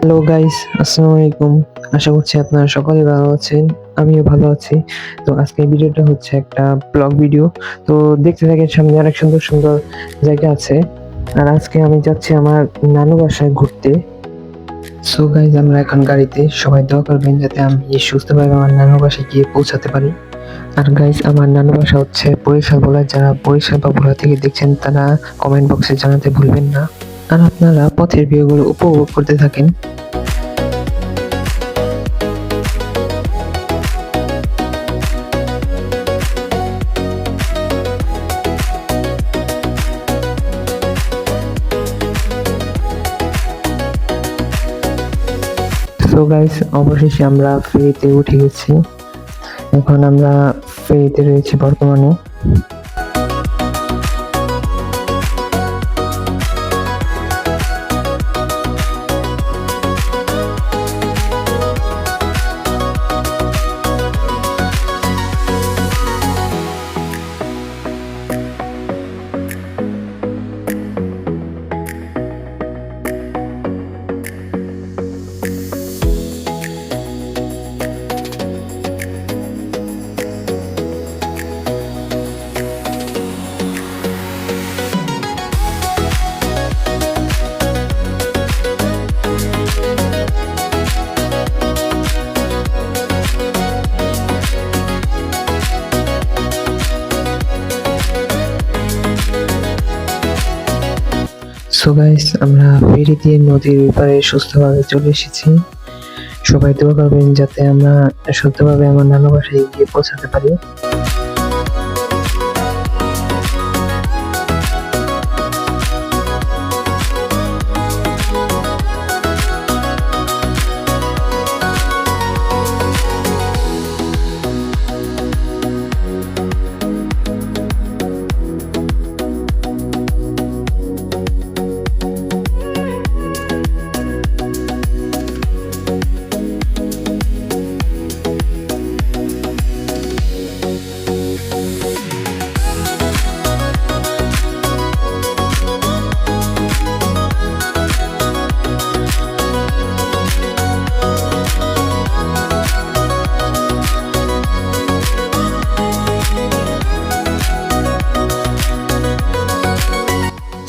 Hello guys, আসসালামু আলাইকুম। আশা করছি আপনারা সকলে ভালো আছেন। আমিও ভালো আছি। তো আজকের ভিডিওটা হচ্ছে একটা ব্লগ ভিডিও। তো দেখতে থাকেন, সামনে অনেক সুন্দর সুন্দর জায়গা আছে। আর আজকে আমি যাচ্ছি আমার নানু বাসায় ঘুরতে। সো গাইস, আমরা এখন গাড়িতে। সবাই দোয়া করবেন যাতে আমি সুস্থভাবে আমার নানু বাসায় গিয়ে পৌঁছাতে পারি। আর গাইস, আমার নানু বাসা হচ্ছে বরিশাল ভোলা। যারা বরিশাল বা ভোলা থেকে দেখছেন তারা কমেন্ট বক্সে জানাতে ভুলবেন না। আর আপনারা পথের ভিউগুলো উপভোগ করতে থাকেন। সো গাইস, অবশেষে আমরা ফেরিতে উঠে গেছি। এখন আমরা ফেরিতে রয়েছি বর্তমানে। সো গাইস, আমরা ফেরি দিয়ে নদীর পাড়ে সুস্থভাবে চলে এসেছি। সবাই দোয়া করবেন যাতে আমরা সুস্থভাবে আমার নানু বাসায় গিয়ে পৌঁছাতে পারি।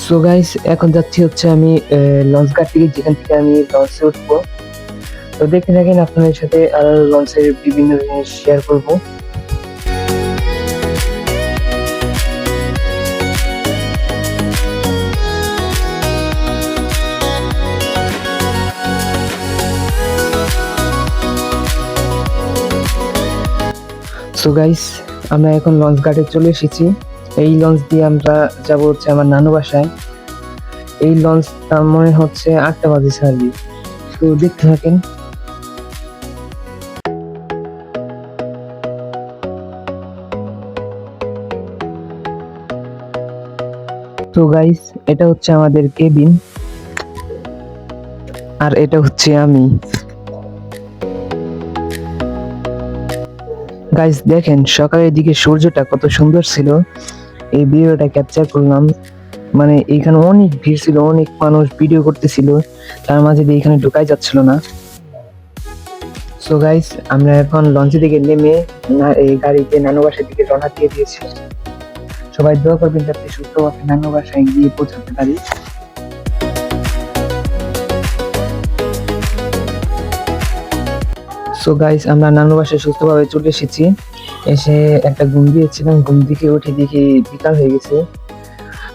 সো গাইস, এখন যাচ্ছি হচ্ছে আমি লঞ্চ ঘাট থেকে, যেখান থেকে আমি লঞ্চে উঠবো। তো দেখতে থাকেন, আপনাদের সাথে আরো লঞ্চের বিভিন্ন জিনিস শেয়ার করব। সো গাইস, আমরা এখন লঞ্চ ঘাটে চলে এসেছি। এই লঞ্চ দিয়ে আমরা যাব হচ্ছে আমার নানু বাসায়। এই লঞ্চ মনে হচ্ছে 8টা বাজে সার্ভিস। তো দেখতে থাকেন। তো গাইস, এটা হচ্ছে আমাদের কেবিন, আর এটা হচ্ছে আমি। গাইস দেখেন, সকালের দিকে সূর্যটা কত সুন্দর ছিল। এই ভিডিওটা ক্যাপচার করলাম। মানে এখানে অনেক ভিড় ছিল, অনেক মানুষ ভিডিও করতেছিল, তার মাঝে দিয়ে এখানে ঢুকাই যাচ্ছিল না। সো গাইস, আমরা এখন লঞ্চে থেকে নেমে এই গাড়িতে নানু বাসার দিকে রওনা দিয়ে দিয়েছি। সবাই দোয়া করবেন যাতে সুস্থভাবে নানু বাসায় গিয়ে পৌঁছাতে পারি। সো গাইস, আমরা নানু বাসায় সুস্থভাবে চলে এসেছি। এসে একটা ঘুম দিয়েছিলাম, ঘুম থেকে উঠে দেখি বিকাল হয়ে গেছে।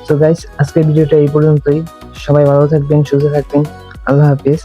সো গাইস, আজকের ভিডিওটা এই পর্যন্তই। সবাই ভালো থাকবেন, সুস্থ থাকবেন। আল্লাহ হাফেজ।